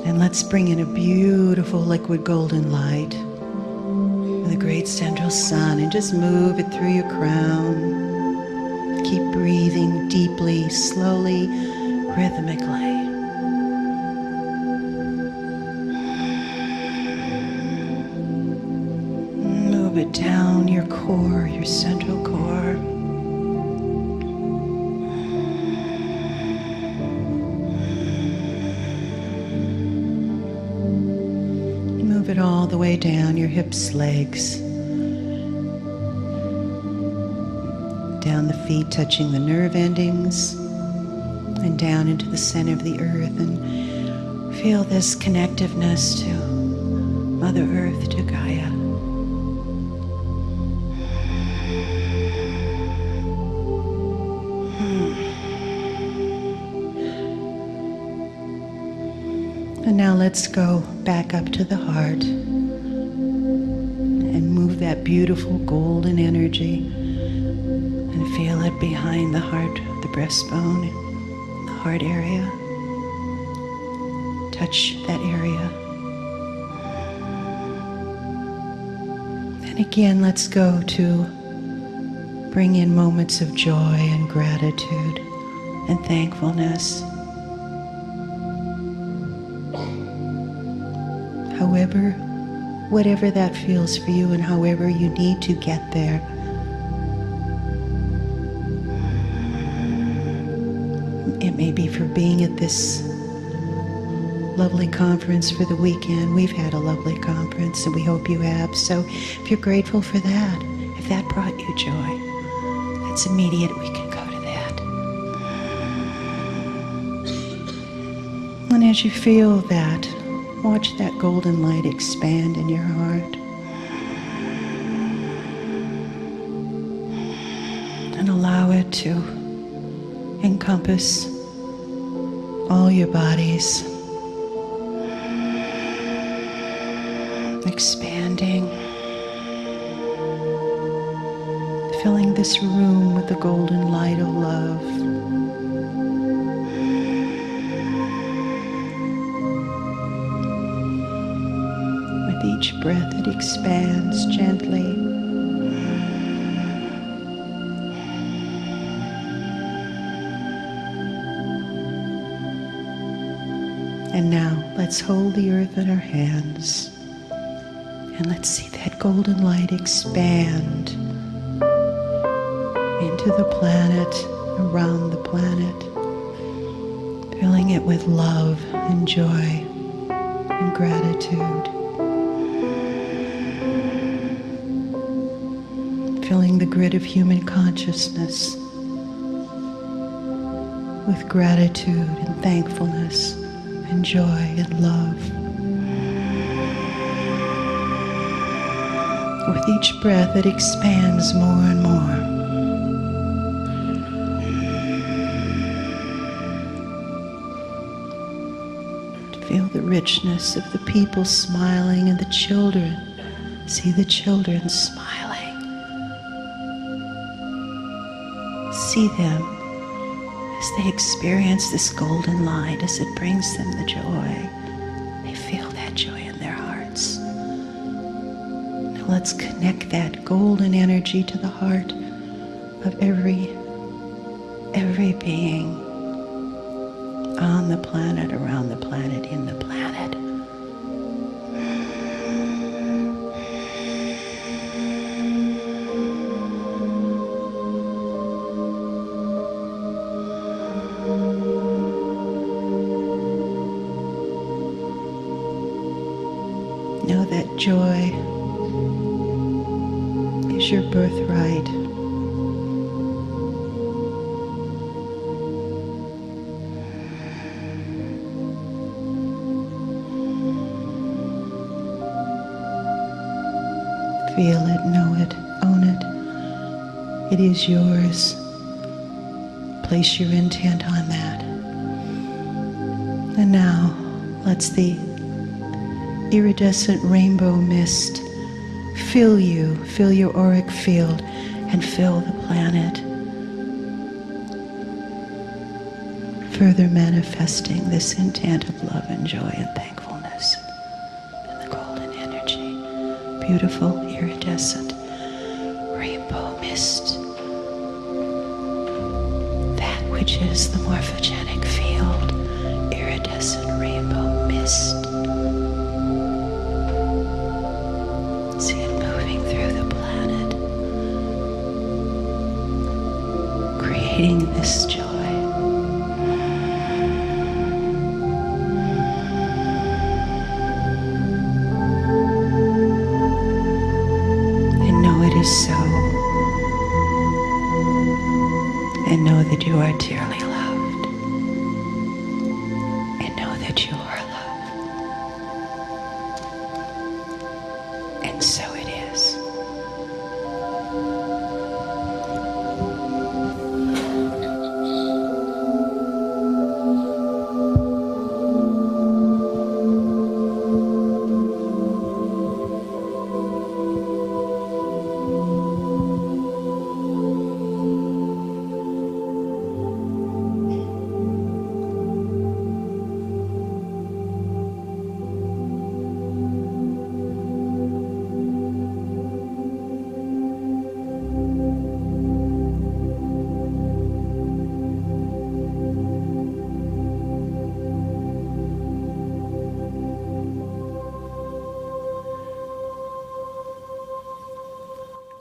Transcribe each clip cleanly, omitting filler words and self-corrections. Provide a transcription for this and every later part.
And let's bring in a beautiful liquid golden light with a great central sun, and just move it through your crown. Keep breathing deeply, slowly, rhythmically. Move it down your core, your central core. Move it all the way down your hips, legs. Down the feet, touching the nerve endings. And down into the center of the earth. And feel this connectiveness to Mother Earth, to Gaia. And now let's go back up to the heart and move that beautiful golden energy and feel it behind the heart, the breastbone, the heart area. Touch that area. And again, let's go to bring in moments of joy and gratitude and thankfulness. However, whatever that feels for you and however you need to get there. It may be for being at this lovely conference for the weekend. We've had a lovely conference and we hope you have. So if you're grateful for that, if that brought you joy, that's immediate. We can go to that. And as you feel that, watch that golden light expand in your heart. And allow it to encompass all your bodies. Expanding. Filling this room with the golden light of love. Each breath it expands gently. And now let's hold the earth in our hands and let's see that golden light expand into the planet, around the planet, filling it with love and joy and gratitude. Filling the grid of human consciousness with gratitude and thankfulness and joy and love. With each breath it expands more and more. To feel the richness of the people smiling and the children. See the children smiling. See them as they experience this golden light, as it brings them the joy. They feel that joy in their hearts. Now let's connect that golden energy to the heart of every being on the planet, around the planet, in the planet. Know that joy is your birthright. Feel it, know it, own it. It is yours. Place your intent on that. And now, let's the iridescent rainbow mist fill you, fill your auric field, and fill the planet. further manifesting this intent of love and joy and thankfulness in the golden energy. Beautiful, iridescent rainbow mist. That which is the morphogenic field, iridescent rainbow mist. See it moving through the planet, creating this joy. So, and know that you are dearly loved, and know that you are loved, and so it is.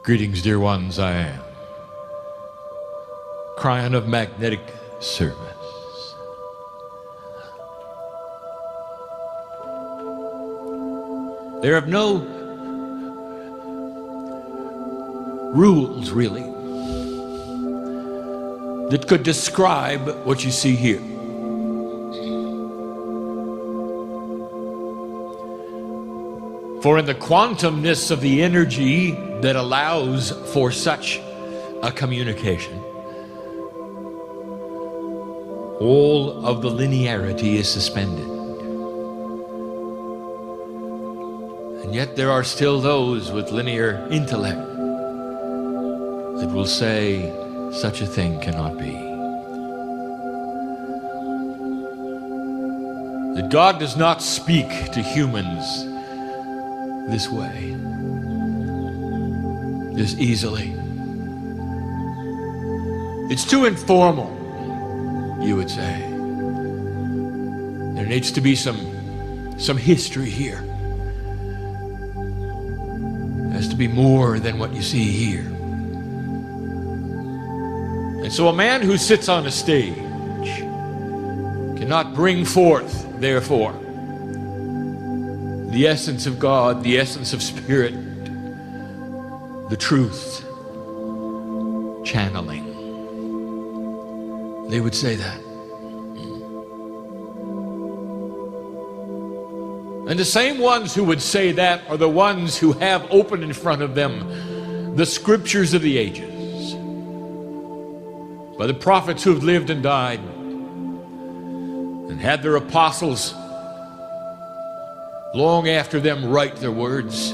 Greetings, dear ones, I am Kryon of Magnetic Service. There are no rules, really, that could describe what you see here. For in the quantumness of the energy that allows for such a communication, all of the linearity is suspended. And yet there are still those with linear intellect that will say such a thing cannot be. That God does not speak to humans this way, this easily. It's too informal, you would say. There needs to be some history here. There has to be more than what you see here. And so a man who sits on a stage cannot bring forth, therefore, the essence of God, the essence of Spirit, the truth, channeling. They would say that. And the same ones who would say that are the ones who have open in front of them the scriptures of the ages, by the prophets who have lived and died and had their apostles long after them write their words.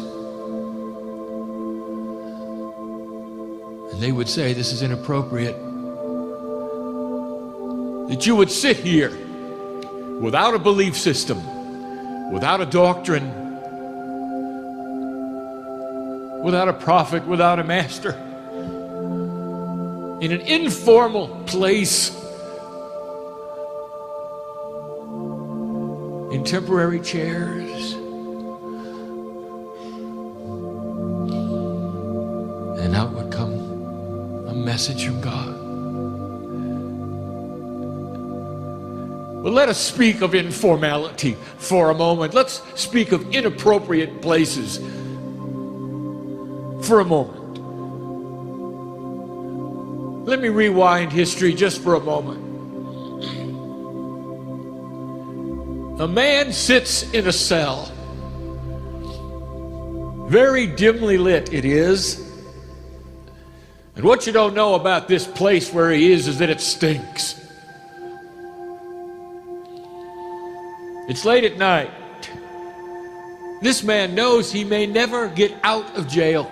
And they would say this is inappropriate. That you would sit here without a belief system, without a doctrine, without a prophet, without a master, in an informal place, in temporary chairs, and out would come a message from God. Well, let us speak of informality for a moment. Let's speak of inappropriate places for a moment. Let me rewind history just for a moment. A man sits in a cell, very dimly lit it is. And what you don't know about this place where he is that it stinks. It's late at night. This man knows he may never get out of jail.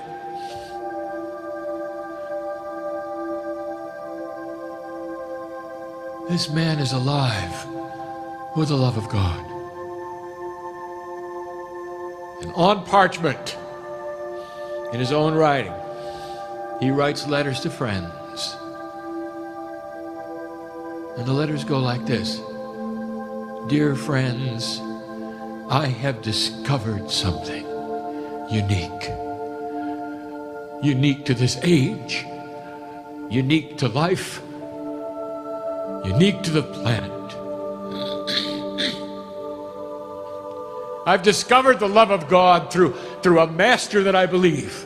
This man is alive with the love of God. And on parchment, in his own writing, he writes letters to friends. And the letters go like this. Dear friends, I have discovered something unique. Unique to this age, unique to life, unique to the planet. I've discovered the love of God through a master that I believe.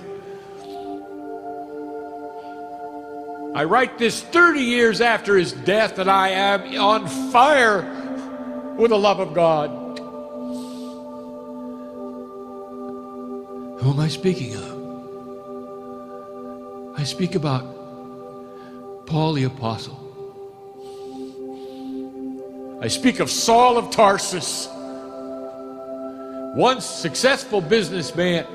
I write this 30 years after his death, and I am on fire with the love of God. Who am I speaking of? I speak about Paul the Apostle. I speak of Saul of Tarsus, once successful businessman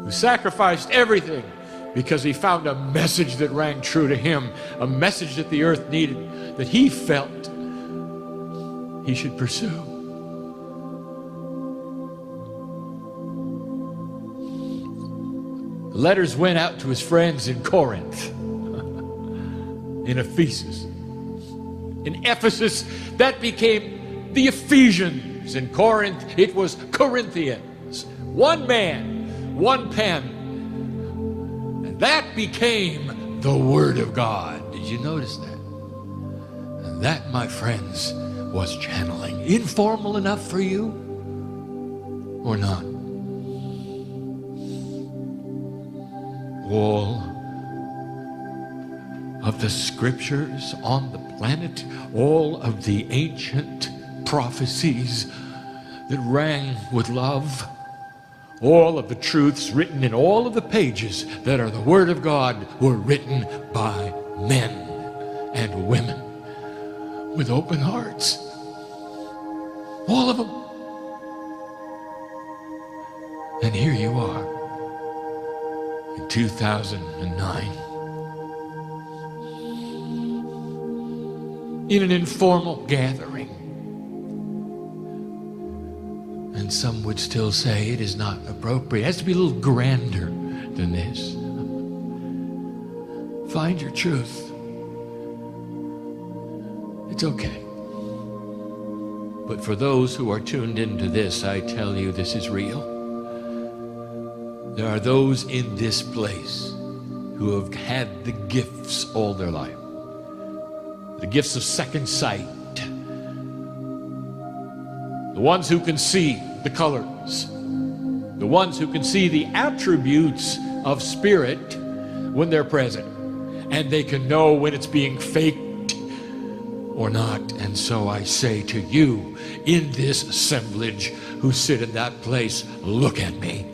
who sacrificed everything because he found a message that rang true to him, a message that the earth needed, that he felt he should pursue. Letters went out to his friends in Corinth, in Ephesus. In Ephesus, that became the Ephesians. In Corinth, it was Corinthians. One man, one pen. And that became the Word of God. Did you notice that? And that, my friends, was channeling. Informal enough for you or not? All of the scriptures on the planet, all of the ancient prophecies that rang with love, all of the truths written in all of the pages that are the Word of God were written by men and women with open hearts. All of them. And here you are in 2009 in an informal gathering. And some would still say it is not appropriate. It has to be a little grander than this. Find your truth. It's okay. But for those who are tuned into this, I tell you this is real. There are those in this place who have had the gifts all their life. The gifts of second sight. The ones who can see the colors. The ones who can see the attributes of spirit when they're present. And they can know when it's being faked or not. And so I say to you in this assemblage who sit in that place, look at me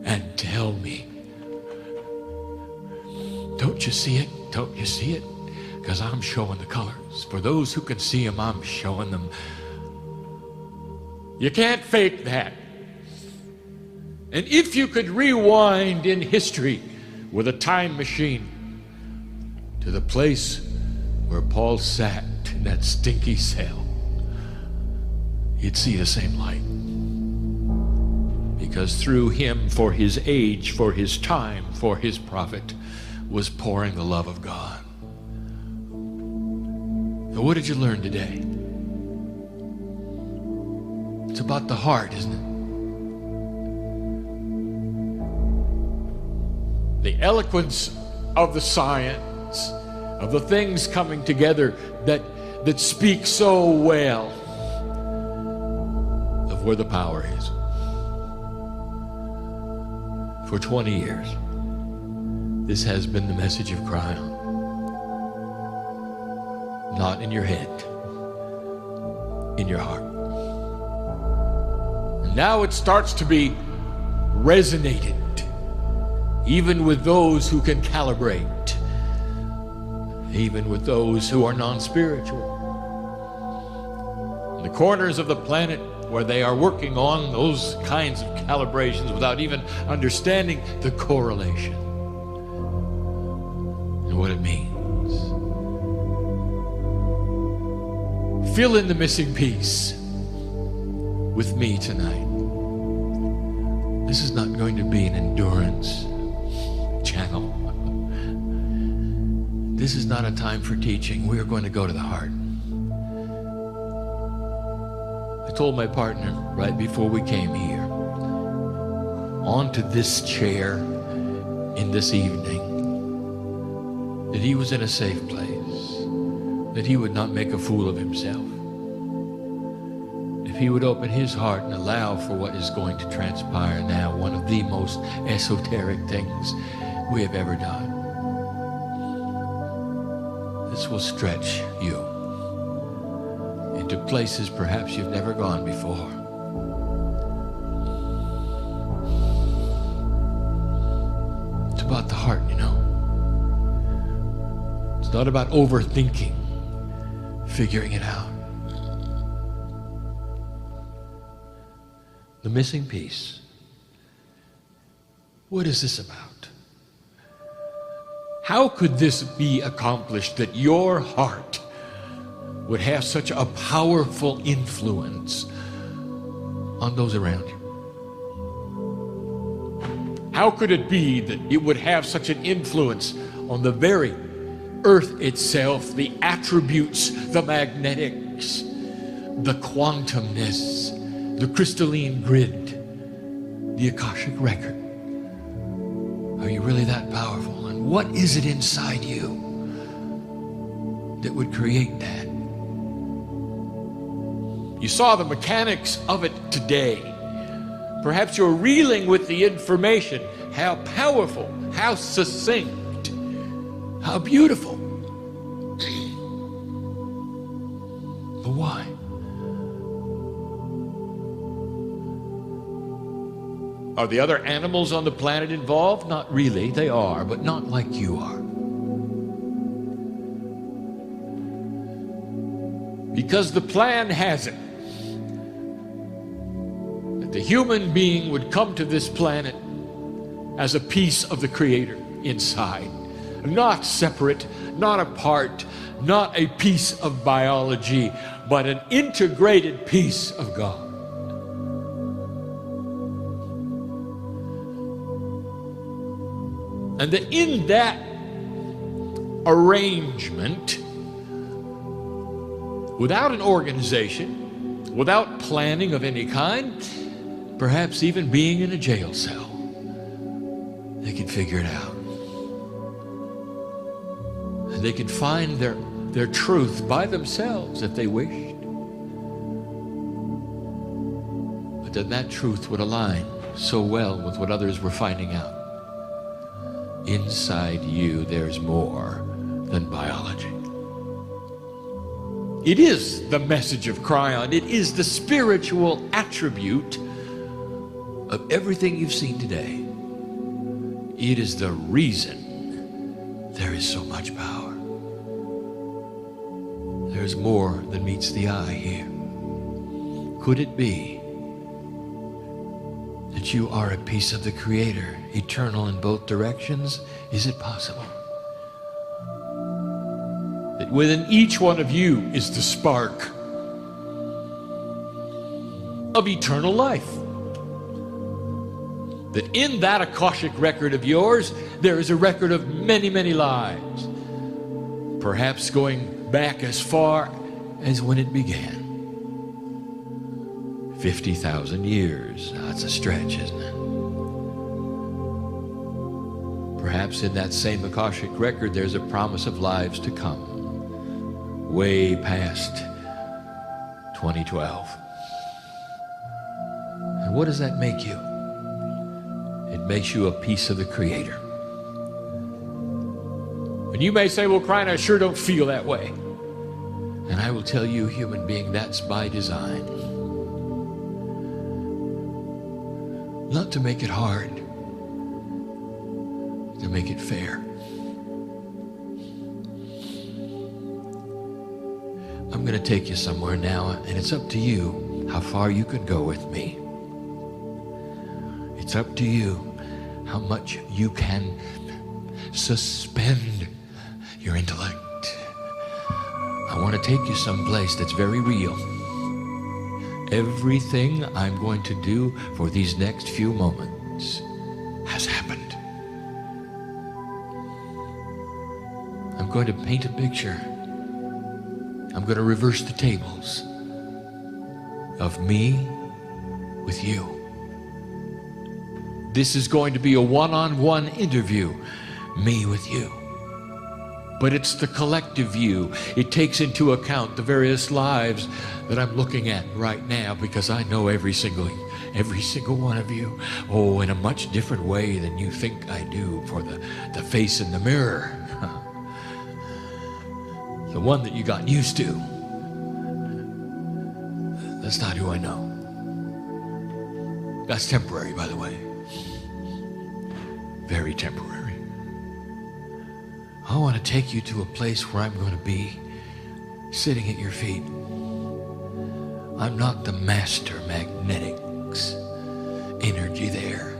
and tell me, don't you see it? Don't you see it? Because I'm showing the colors. For those who can see them, I'm showing them. You can't fake that. And if you could rewind in history with a time machine to the place where Paul sat in that stinky cell, you'd see the same light. Because through him, for his age, for his time, for his profit, was pouring the love of God. So what did you learn today? It's about the heart, isn't it? The eloquence of the science, of the things coming together that speak so well of where the power is. For 20 years, this has been the message of Kryon. Not in your head, in your heart. And now it starts to be resonated, even with those who can calibrate, even with those who are non-spiritual. In the corners of the planet where they are working on those kinds of calibrations without even understanding the correlation. And what it means. Fill in the missing piece with me tonight. This is not going to be an endurance channel. This is not a time for teaching. We are going to go to the heart. I told my partner right before we came here, onto this chair in this evening, that he was in a safe place, that he would not make a fool of himself. If he would open his heart and allow for what is going to transpire now, one of the most esoteric things we have ever done. This will stretch you into places perhaps you've never gone before. It's about the heart, you know. It's not about overthinking, figuring it out. The missing piece. What is this about? How could this be accomplished that your heart would have such a powerful influence on those around you? How could it be that it would have such an influence on the very earth itself, the attributes, the magnetics, the quantumness, the crystalline grid, the Akashic record? Are you really that powerful? And what is it inside you that would create that? You saw the mechanics of it today. Perhaps you're reeling with the information. How powerful, how succinct, how beautiful. But why? Are the other animals on the planet involved? Not really. They are, but not like you are. Because the plan has it that the human being would come to this planet as a piece of the Creator inside. Not separate, not apart, not a piece of biology, but an integrated piece of God. And that in that arrangement, without an organization, without planning of any kind, perhaps even being in a jail cell, they could figure it out. And they could find their truth by themselves if they wished. But then that truth would align so well with what others were finding out. Inside you, there's more than biology. It is the message of Kryon. It is the spiritual attribute of everything you've seen today. It is the reason there is so much power. There's more than meets the eye here. Could it be that you are a piece of the Creator, eternal in both directions? Is it possible that within each one of you is the spark of eternal life? That in that Akashic record of yours, there is a record of many, many lives, perhaps going back as far as when it began. 50,000 years. Now, that's a stretch, isn't it? Perhaps in that same Akashic record, there's a promise of lives to come, way past 2012. And what does that make you? It makes you a piece of the Creator. And you may say, well, Kryon, I sure don't feel that way. And I will tell you, human being, that's by design. Not to make it hard, to make it fair. I'm going to take you somewhere now, and it's up to you how far you can go with me. It's up to you how much you can suspend your intellect. I want to take you someplace that's very real. Everything I'm going to do for these next few moments has happened. I'm going to paint a picture. I'm going to reverse the tables of me with you. This is going to be a one-on-one interview, me with you. But it's the collective view. It takes into account the various lives that I'm looking at right now, because I know every single one of you, in a much different way than you think I do for the face in the mirror. The one that you got used to. That's not who I know. That's temporary, by the way. Very temporary. I want to take you to a place where I'm going to be sitting at your feet. I'm not the master magnetics energy there.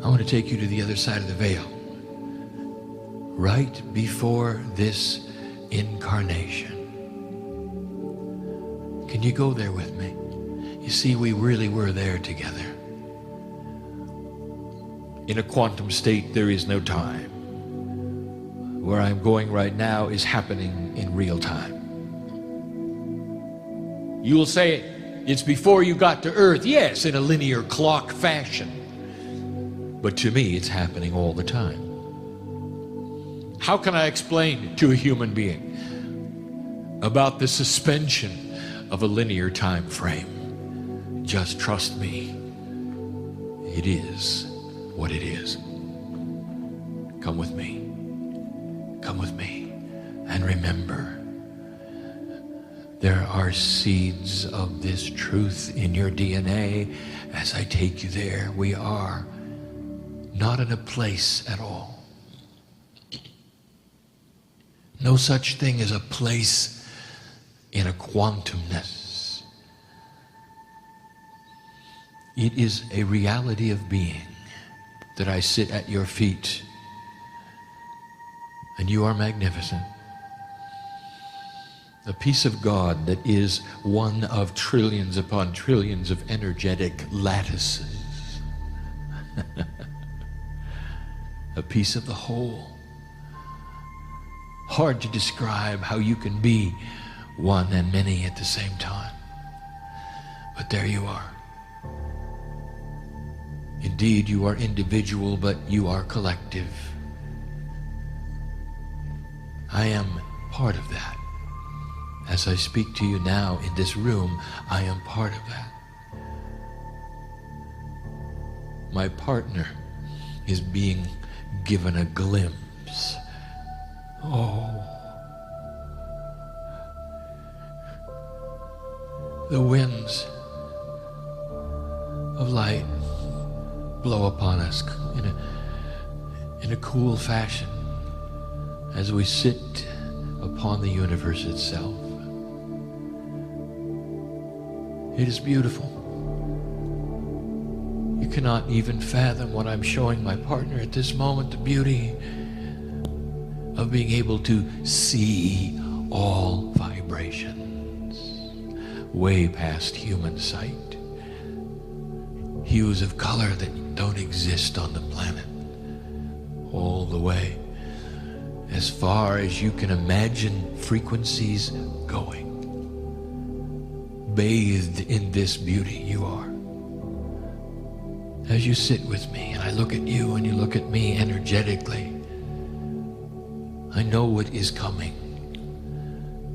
I want to take you to the other side of the veil. Right before this incarnation. Can you go there with me? You see, we really were there together. In a quantum state, there is no time. Where I'm going right now is happening in real time. You will say, it's before you got to Earth. Yes, in a linear clock fashion. But to me, it's happening all the time. How can I explain to a human being about the suspension of a linear time frame? Just trust me. It is what it is. Come with me. Come with me. And remember, there are seeds of this truth in your DNA. As I take you there, we are not in a place at all. No such thing as a place in a quantumness. It is a reality of being that I sit at your feet, and you are magnificent. A piece of God that is one of trillions upon trillions of energetic lattices. A piece of the whole. Hard to describe how you can be one and many at the same time. But there you are. Indeed, you are individual, but you are collective. I am part of that. As I speak to you now in this room, I am part of that. My partner is being given a glimpse. Oh. The winds of light blow upon us in a cool fashion as we sit upon the universe itself. It is beautiful. You cannot even fathom what I'm showing my partner at this moment, the beauty of being able to see all vibrations way past human sight. Hues of color that don't exist on the planet. All the way as far as you can imagine frequencies going. Bathed in this beauty you are. As you sit with me and I look at you and you look at me energetically, I know what is coming,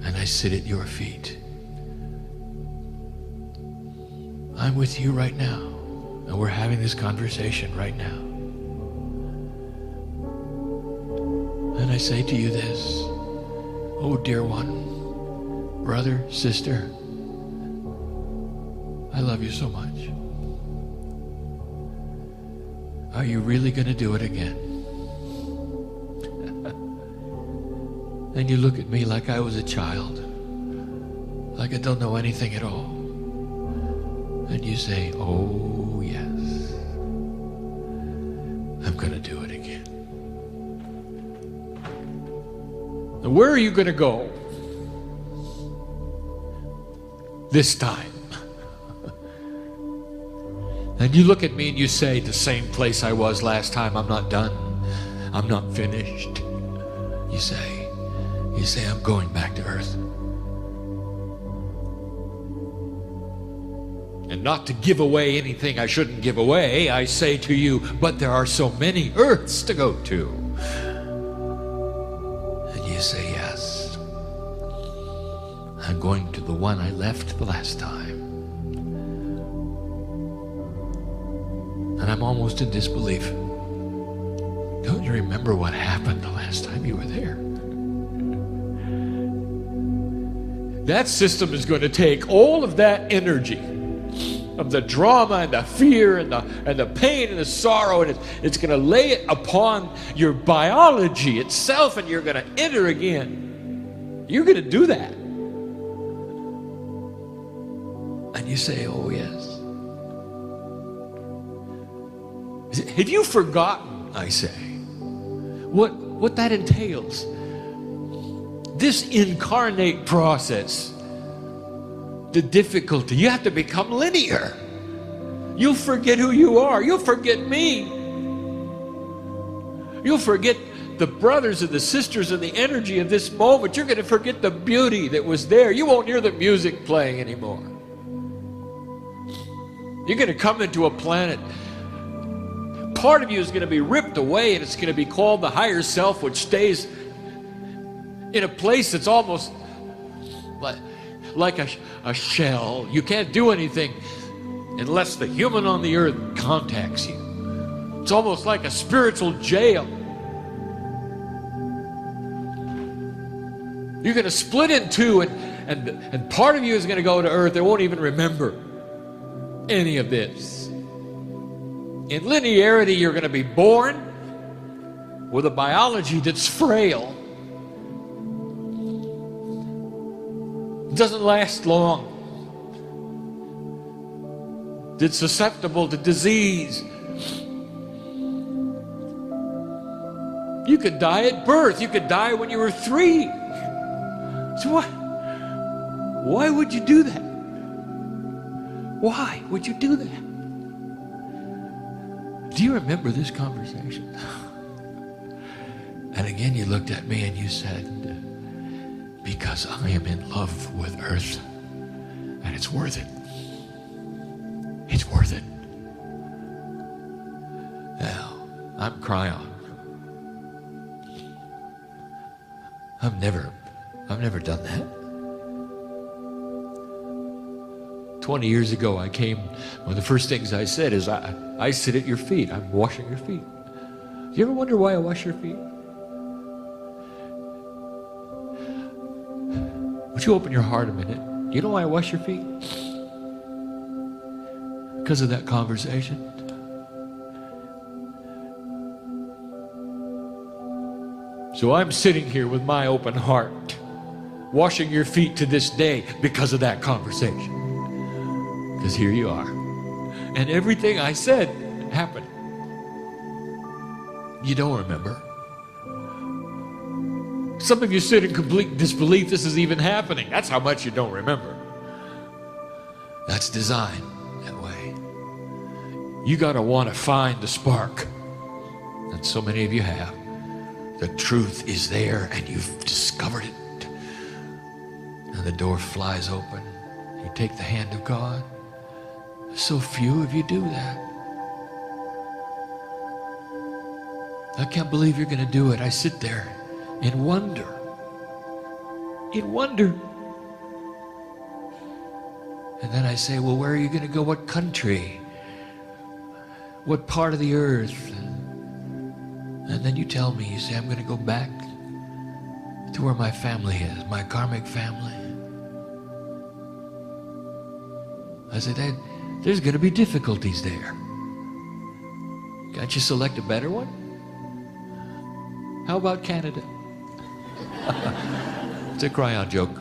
and I sit at your feet. I'm with you right now, and we're having this conversation right now. And I say to you this, oh dear one, brother, sister, I love you so much. Are you really going to do it again? And you look at me like I was a child, like I don't know anything at all. And you say, oh yes, I'm going to do it again. Where are you going to go this time? And you look at me and you say, the same place I was last time. I'm not done. I'm not finished. You say, I'm going back to earth. And not to give away anything I shouldn't give away, I say to you, but there are so many earths to go to. And you say, yes. I'm going to the one I left the last time. And I'm almost in disbelief. Don't you remember what happened the last time you were there? That system is going to take all of that energy of the drama and the fear and the pain and the sorrow, and it's going to lay it upon your biology itself, and you're going to enter again. You're going to do that. And you say, oh yes. Have you forgotten, I say, what that entails? This incarnate process, the difficulty, you have to become linear. You'll forget who you are. You'll forget me. You'll forget the brothers and the sisters and the energy of this moment. You're going to forget the beauty that was there. You won't hear the music playing anymore. You're going to come into a planet. Part of you is going to be ripped away, and it's going to be called the higher self, which stays in a place that's almost like a shell. You can't do anything unless the human on the earth contacts you. It's almost like a spiritual jail. You're going to split in two, and part of you is going to go to earth. They won't even remember any of this. In linearity, you're going to be born with a biology that's frail. It doesn't last long. It's susceptible to disease. You could die at birth. You could die when you were 3. So why would you do that? Why would you do that? Do you remember this conversation? And again, you looked at me and you said, because I am in love with earth, and it's worth it. It's worth it. Now, I'm Kryon. I've never done that. 20 years ago, I came, one of the first things I said is, I sit at your feet. I'm washing your feet. Do you ever wonder why I wash your feet? Would you open your heart a minute? You know why I wash your feet? Because of that conversation. So I'm sitting here with my open heart, washing your feet to this day because of that conversation. Because here you are. And everything I said happened. You don't remember. Some of you sit in complete disbelief this is even happening. That's how much you don't remember. That's designed that way. You got to want to find the spark. And so many of you have. The truth is there and you've discovered it. And the door flies open. You take the hand of God. So few of you do that. I can't believe you're going to do it. I sit there in wonder. In wonder. And then I say, well, where are you going to go? What country? What part of the earth? And then you tell me, you say, I'm going to go back to where my family is, my karmic family. I said, there's going to be difficulties there. Can't you select a better one? How about Canada? It's a Kryon joke.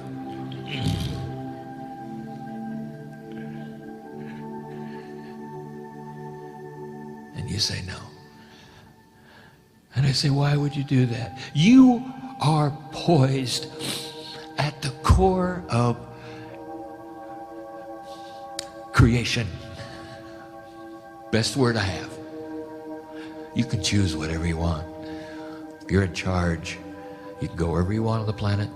And you say no. And I say, why would you do that? You are poised at the core of creation. Best word I have. You can choose whatever you want. You're in charge. You can go wherever you want on the planet.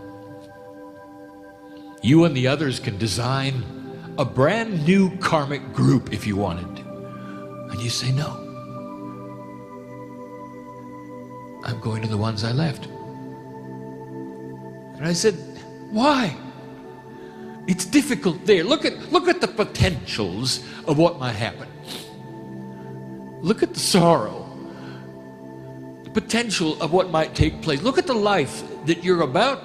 You and the others can design a brand new karmic group if you wanted to. And you say, no. I'm going to the ones I left. And I said, why? It's difficult there. Look at the potentials of what might happen. Look at the sorrow, the potential of what might take place. Look at the life that you're about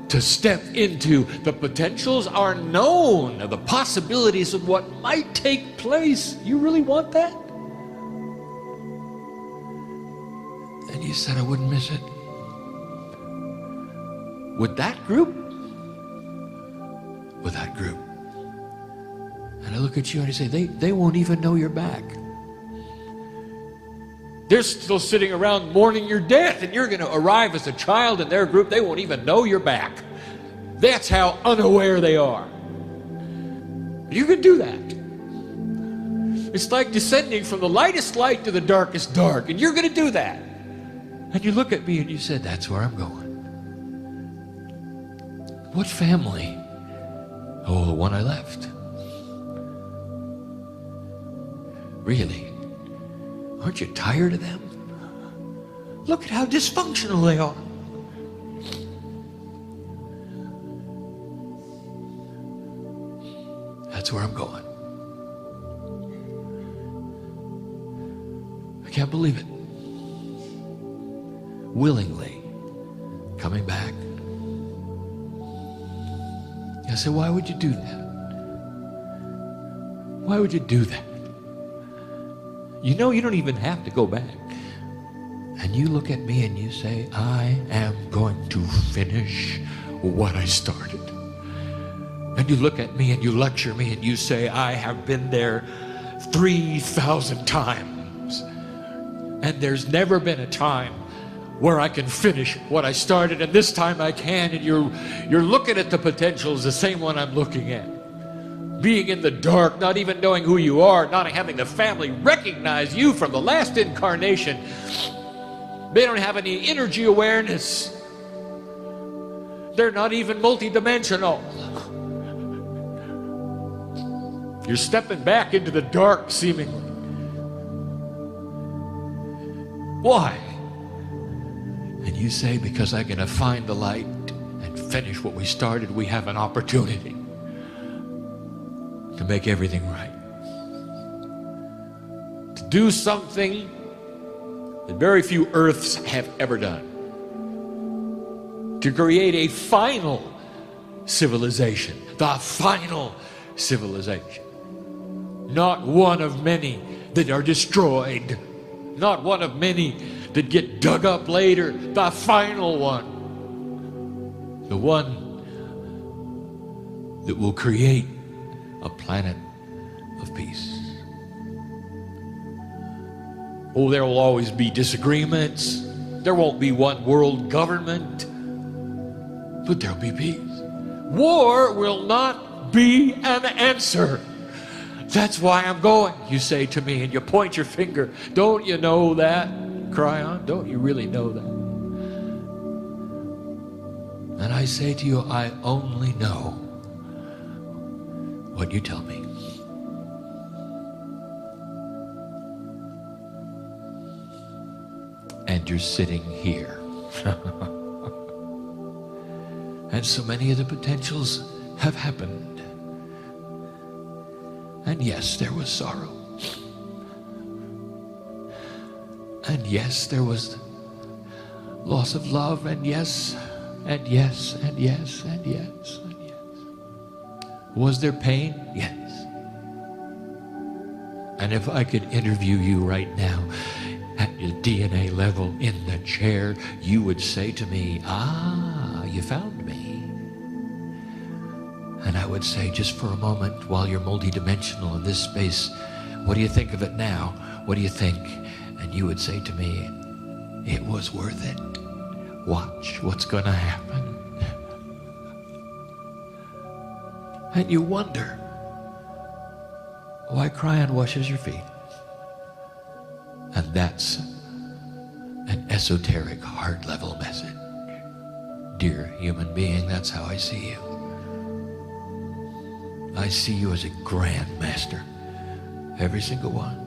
to step into. The potentials are known, the possibilities of what might take place. You really want that? And you said I wouldn't miss it. With that group? With that group. And I look at you and I say, they won't even know you're back. They're still sitting around mourning your death, and you're going to arrive as a child in their group. They won't even know you're back. That's how unaware they are. You can do that. It's like descending from the lightest light to the darkest dark, and you're going to do that. And you look at me and you said, that's where I'm going. What family? Oh, the one I left. Really? Aren't you tired of them? Look at how dysfunctional they are. That's where I'm going. I can't believe it. Willingly coming back. I said, why would you do that? Why would you do that? You know you don't even have to go back. And you look at me and you say, I am going to finish what I started. And you look at me and you lecture me and you say, I have been there 3,000 times. And there's never been a time where I can finish what I started, and this time I can. And you're looking at the potentials, the same one I'm looking at. Being in the dark, not even knowing who you are, not having the family recognize you from the last incarnation. They don't have any energy awareness. They're not even multidimensional. You're stepping back into the dark, seemingly. Why? And you say, because I'm going to find the light and finish what we started, we have an opportunity to make everything right. To do something that very few Earths have ever done. To create a final civilization. The final civilization. Not one of many that are destroyed. Not one of many that get dug up later. The final one. The one that will create a planet of peace. Oh, there will always be disagreements. There won't be one world government. But there'll be peace. War will not be an answer. That's why I'm going, you say to me, and you point your finger. Don't you know that, Kryon? Don't you really know that? And I say to you, I only know what you tell me. And you're sitting here. And so many of the potentials have happened. And yes, there was sorrow. And yes, there was loss of love. And yes, and yes, and yes, and yes, and yes. Was there pain? Yes. And if I could interview you right now at your DNA level in the chair, you would say to me, ah, you found me. And I would say, just for a moment, while you're multidimensional in this space, what do you think of it now? What do you think? And you would say to me, it was worth it. Watch what's going to happen. And you wonder why Kryon washes your feet. And that's an esoteric, heart-level message. Dear human being, that's how I see you. I see you as a grand master. Every single one.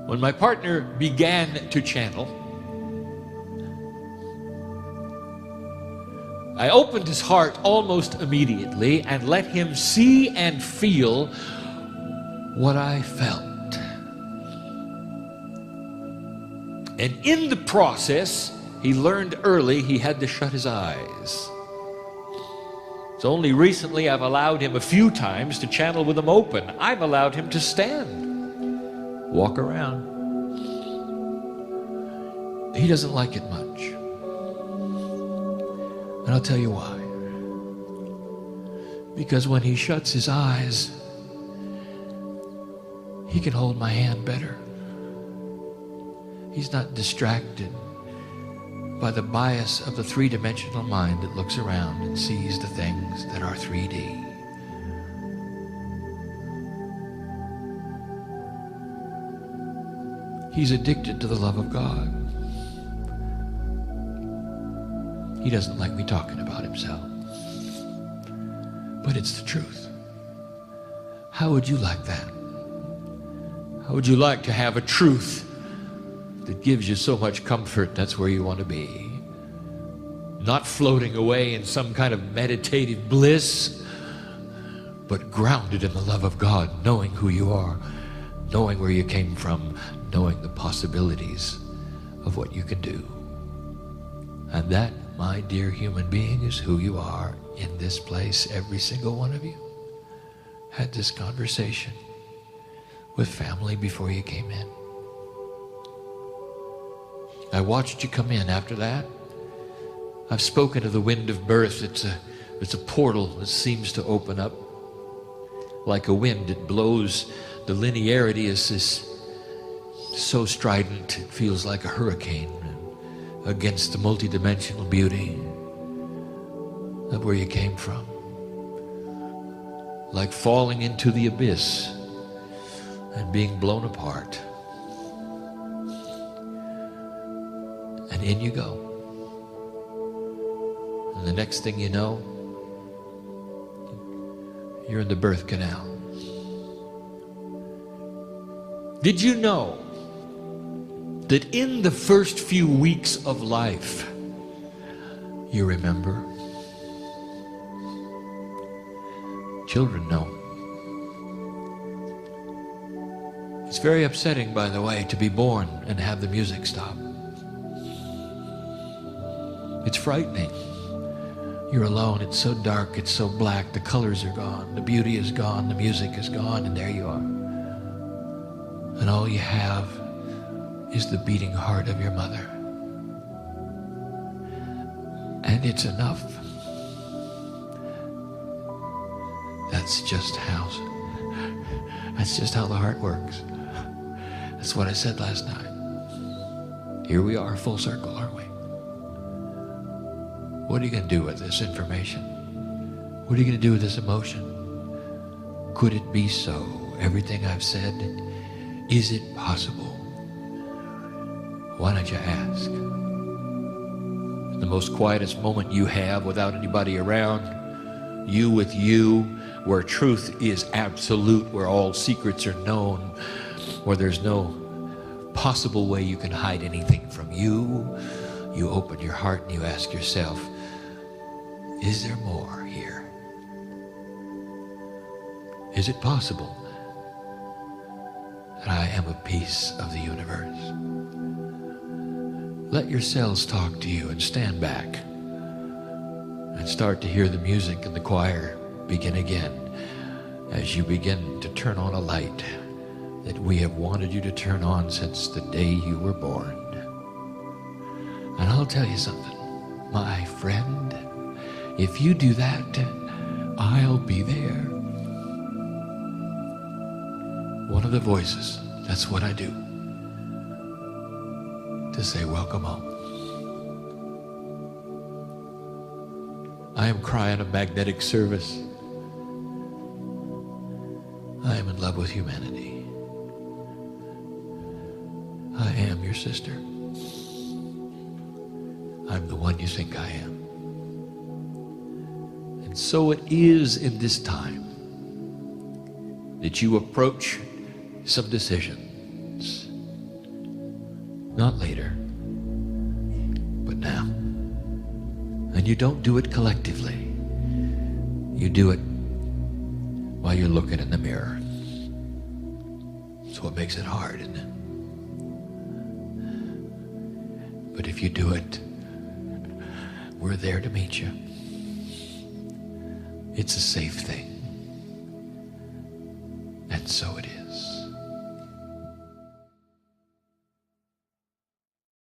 When my partner began to channel, I opened his heart almost immediately and let him see and feel what I felt. And in the process, he learned early he had to shut his eyes. So only recently I've allowed him a few times to channel with them open. I've allowed him to stand, walk around. He doesn't like it much. And I'll tell you why. Because when he shuts his eyes, he can hold my hand better. He's not distracted by the bias of the three-dimensional mind that looks around and sees the things that are 3D. He's addicted to the love of God. He doesn't like me talking about himself. But it's the truth. How would you like that? How would you like to have a truth that gives you so much comfort? That's where you want to be. Not floating away in some kind of meditative bliss, but grounded in the love of God, knowing who you are, knowing where you came from, knowing the possibilities of what you can do. And that, my dear human being, is who you are in this place. Every single one of you had this conversation with family before you came in. I watched you come in after that. I've spoken of the wind of birth. It's a portal that seems to open up like a wind. It blows. The linearity is so strident, it feels like a hurricane against the multidimensional beauty of where you came from. Like falling into the abyss and being blown apart. And in you go. And the next thing you know, you're in the birth canal. Did you know that in the first few weeks of life, you remember? Children know. It's very upsetting, by the way, to be born and have the music stop. It's frightening. You're alone. It's so dark. It's so black. The colors are gone. The beauty is gone. The music is gone. And there you are. And all you have is the beating heart of your mother. And it's enough. That's just how the heart works. That's what I said last night. Here we are, full circle, aren't we? What are you going to do with this information? What are you going to do with this emotion? Could it be so? Everything I've said, is it possible? Why don't you ask? In the most quietest moment you have without anybody around, you with you, where truth is absolute, where all secrets are known, where there's no possible way you can hide anything from you, you open your heart and you ask yourself, is there more here? Is it possible that I am a piece of the universe? Let your cells talk to you and stand back and start to hear the music and the choir begin again as you begin to turn on a light that we have wanted you to turn on since the day you were born. And I'll tell you something, my friend, if you do that, I'll be there. One of the voices, that's what I do. to say, welcome home. I am Kryon of magnetic service. I am in love with humanity. I am your sister. I'm the one you think I am. And so it is in this time that you approach some decisions. Not later, but now. And you don't do it collectively. You do it while you're looking in the mirror. So it makes it hard, isn't it? But if you do it, we're there to meet you. It's a safe thing. And so it is.